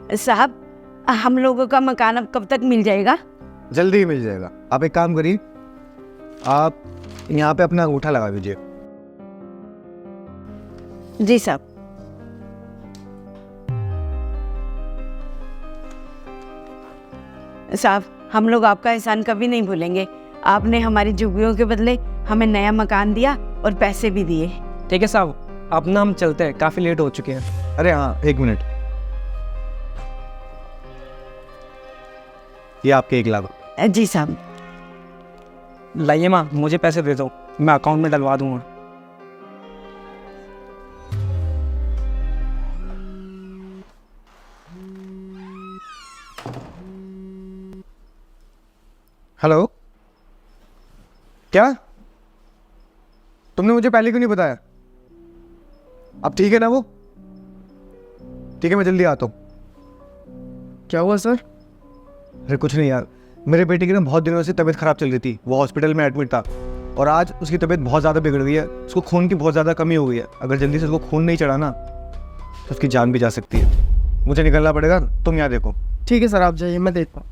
साहब, हम लोगों का मकान अब कब तक मिल जाएगा? जल्दी ही मिल जाएगा। आप एक काम करिए, आप यहाँ पे अपना अंगूठा लगा दीजिए। जी साहब। साहब, हम लोग आपका एहसान कभी नहीं भूलेंगे। आपने हमारी झुग्गियों के बदले हमें नया मकान दिया और पैसे भी दिए। ठीक है साहब, अब ना हम चलते हैं, काफ़ी लेट हो चुके हैं। अरे हाँ, एक मिनट, ये आपके 1 लाख। जी साहब। लाइए माँ, मुझे पैसे दे दो, मैं अकाउंट में डलवा दूंगा। हेलो, क्या तुमने मुझे पहले क्यों नहीं बताया? अब ठीक है ना वो? ठीक है, मैं जल्दी आता हूँ। क्या हुआ सर? अरे कुछ नहीं यार, मेरे बेटे की ना बहुत दिनों से तबीयत खराब चल रही थी। वो हॉस्पिटल में एडमिट था और आज उसकी तबीयत बहुत ज़्यादा बिगड़ गई है। उसको खून की बहुत ज़्यादा कमी हो गई है। अगर जल्दी से उसको खून नहीं चढ़ा ना तो उसकी जान भी जा सकती है। मुझे निकलना पड़ेगा, तुम यहाँ देखो। ठीक है सर, आप जाइए, मैं देखता हूँ।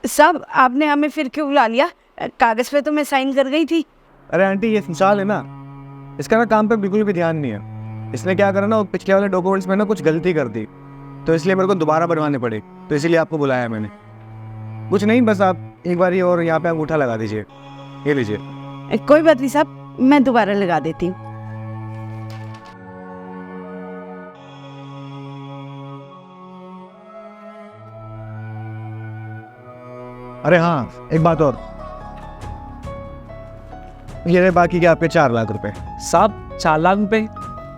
साहब, आपने हमें फिर क्यों बुला लिया? कागज पे तो मैं साइन कर गई थी। अरे आंटी, ये सुशाल है ना, इसका ना काम पे बिल्कुल भी ध्यान नहीं है। इसने क्या करा ना, पिछले वाले डॉक्यूमेंट्स में ना कुछ गलती कर दी, तो इसलिए मेरे को दोबारा बनवाने पड़े। तो इसीलिए आपको बुलाया मैंने। कुछ नहीं, बस आप एक बार ये और यहाँ पे अंगूठा लगा दीजिए। ये लीजिए। कोई बात नहीं साहब, मैं दोबारा लगा देती हूँ। अरे हाँ, एक बात और, ये रहे बाकी के आपके 4 लाख रुपए। साहब 4 लाख रुपए?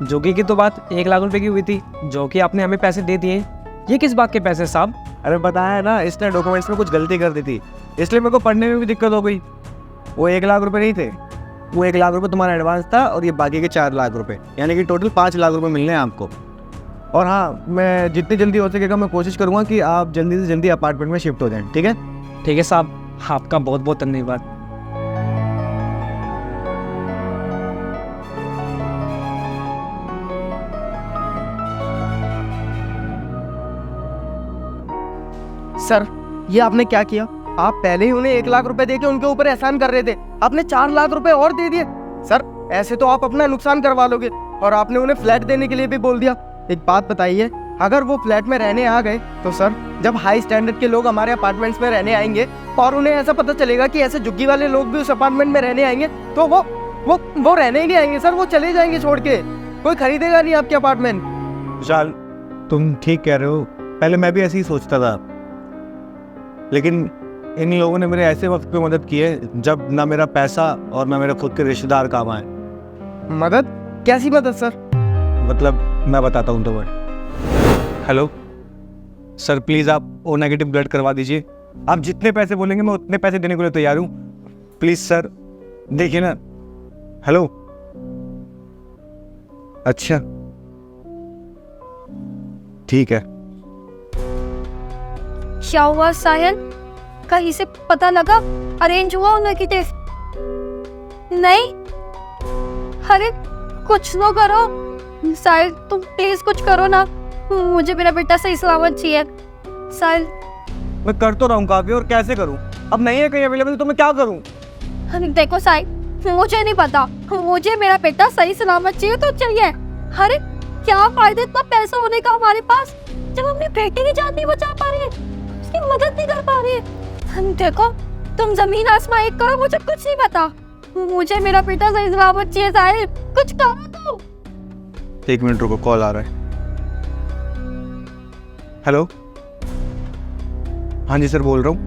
जोगी की तो बात 1 लाख रुपए की हुई थी, जो कि आपने हमें पैसे दे दिए। ये किस बात के पैसे साहब? अरे बताया ना, इसने डॉक्यूमेंट्स में कुछ गलती कर दी थी, इसलिए मेरे को पढ़ने में भी दिक्कत हो गई। वो 1 लाख रुपए नहीं थे, वो 1 लाख रुपए तुम्हारा एडवांस था और ये बाकी के 4 लाख रुपए, यानी कि टोटल 5 लाख रुपए मिलने हैं आपको। और हाँ, मैं जितनी जल्दी हो सकेगा मैं कोशिश करूँगा कि आप जल्दी से जल्दी अपार्टमेंट में शिफ्ट हो जाएं। ठीक है? ठीक है साहब, आपका बहुत बहुत धन्यवाद। सर, ये आपने क्या किया? आप पहले ही उन्हें 1 लाख रुपए देके उनके ऊपर एहसान कर रहे थे, आपने 4 लाख रुपए और दे दिए। सर, ऐसे तो आप अपना नुकसान करवा लोगे। और आपने उन्हें फ्लैट देने के लिए भी बोल दिया। एक बात बताइए, अगर वो फ्लैट में रहने आ गए तो सर, जब हाई स्टैंडर्ड के लोग हमारे अपार्टमेंट्स में रहने आएंगे और उन्हें ऐसा पता चलेगा कि ऐसे झुग्गी वाले लोग भी उस अपार्टमेंट में रहने आएंगे, तो वो रहने ही नहीं आएंगे सर, वो चले जाएंगे छोड़ के। कोई खरीदेगा नहीं आपके अपार्टमेंट। विशाल, तुम ठीक कह रहे हो, पहले मैं भी ऐसे ही सोचता था, लेकिन इन लोगों ने मेरे ऐसे वक्त पे मदद की है जब ना मेरा पैसा और ना मेरे खुद के रिश्तेदार काम आए। मदद? कैसी मदद सर? मतलब मैं बताता हूँ तुम्हें। हेलो सर, प्लीज़ आप ओ नेगेटिव ब्लड करवा दीजिए। आप जितने पैसे बोलेंगे मैं उतने पैसे देने के लिए तैयार हूँ। प्लीज़ सर, देखिए ना। हेलो, अच्छा ठीक है। क्या हुआ साहिल? कहीं से पता लगा अरेंज हुआ उनकी टेस्ट? नहीं? अरे कुछ तो करो साहिल, तुम प्लीज कुछ करो ना, मुझे मेरा बेटा सही सलामत चाहिए। साहिल, मैं कर तो रहा हूँ काफी, और कैसे करूँ? अब नहीं है कहीं अवेलेबल तो मैं क्या करूँ? देखो साहिल, मुझे नहीं पता, मुझे मेरा बेटा सही सलामत चाहिए तो चाहिए। अरे क्या फायदा इतना पैसा होने का हमारे पास जब अपने बेटे की जान नहीं बचा पा रहे, उसकी मदद नहीं कर पा रहे। देखो, तुम जमीन आसमान एक करो, मुझे कुछ नहीं पता, मुझे मेरा बेटा सही सलामत चाहिए। साहिल, कुछ करो तो। 1 मिनट रुको, कॉल आ रहा है। हेलो, हाँ जी सर, बोल रहा हूँ।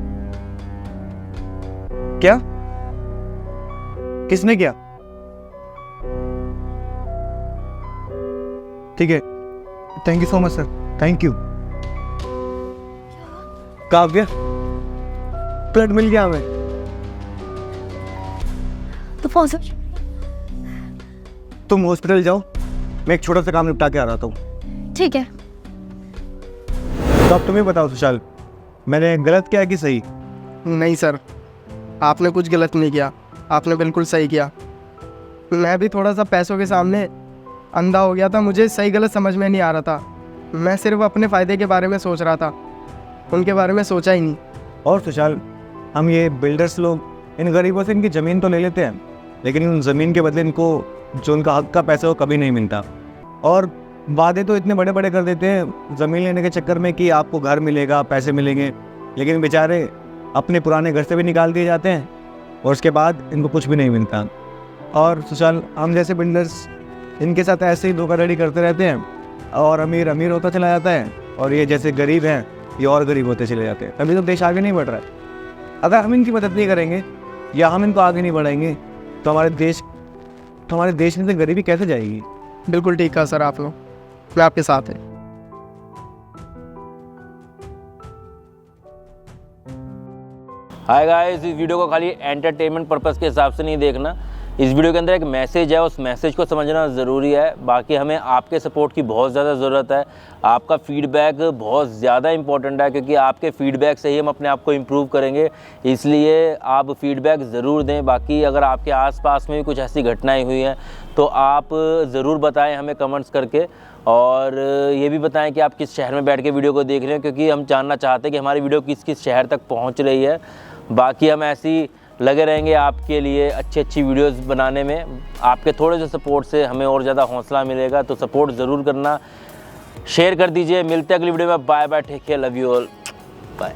क्या? किसने किया? ठीक है, thank you so much sir, thank you. काव्य, ब्लड मिल गया हमें। तो पहुंचो। तुम हॉस्पिटल जाओ, मैं एक छोटा सा काम निपटा के आ रहा हूँ। ठीक है। तो अब तुम्हें बताओ सुशाल, मैंने गलत किया कि सही? नहीं सर, आपने कुछ गलत नहीं किया, आपने बिल्कुल सही किया। मैं भी थोड़ा सा पैसों के सामने अंधा हो गया था, मुझे सही गलत समझ में नहीं आ रहा था। मैं सिर्फ अपने फ़ायदे के बारे में सोच रहा था, उनके बारे में सोचा ही नहीं। और सुशाल, हम ये बिल्डर्स लोग इन गरीबों से इनकी ज़मीन तो ले लेते हैं, लेकिन उन ज़मीन के बदले इनको जो उनका हक का पैसा वो कभी नहीं मिलता। और वादे तो इतने बड़े बड़े कर देते हैं ज़मीन लेने के चक्कर में कि आपको घर मिलेगा, पैसे मिलेंगे, लेकिन बेचारे अपने पुराने घर से भी निकाल दिए जाते हैं और उसके बाद इनको कुछ भी नहीं मिलता। और सुशाल, हम जैसे बिल्डर्स इनके साथ ऐसे ही धोखाधड़ी करते रहते हैं और अमीर अमीर होता चला जाता है और ये जैसे गरीब हैं ये और गरीब होते चले जाते हैं। तभी तो देश आगे नहीं बढ़ रहा है। अगर हम इनकी मदद नहीं करेंगे या हम इनको आगे नहीं बढ़ाएंगे तो हमारे देश में से गरीबी कैसे जाएगी। बिल्कुल ठीक कहा सर आप लोग, मैं आपके साथ है। हाय गाइस, इस वीडियो को खाली एंटरटेनमेंट पर्पस के हिसाब से नहीं देखना। इस वीडियो के अंदर एक मैसेज है, उस मैसेज को समझना ज़रूरी है। बाकी हमें आपके सपोर्ट की बहुत ज़्यादा ज़रूरत है। आपका फीडबैक बहुत ज़्यादा इंपॉर्टेंट है, क्योंकि आपके फीडबैक से ही हम अपने आप को इम्प्रूव करेंगे। इसलिए आप फीडबैक ज़रूर दें। बाकी अगर आपके आसपास में भी कुछ ऐसी घटनाएं हुई हैं तो आप ज़रूर बताएं हमें कमेंट्स करके, और ये भी बताएं कि आप किस शहर में बैठ के वीडियो को देख रहे हैं, क्योंकि हम जानना चाहते हैं कि हमारी वीडियो किस किस शहर तक पहुँच रही है। बाकी हम ऐसी लगे रहेंगे आपके लिए अच्छी वीडियोस बनाने में। आपके थोड़े से सपोर्ट से हमें और ज़्यादा हौसला मिलेगा, तो सपोर्ट ज़रूर करना, शेयर कर दीजिए। मिलते हैं अगली वीडियो में। Bye bye, take care, love you all, bye.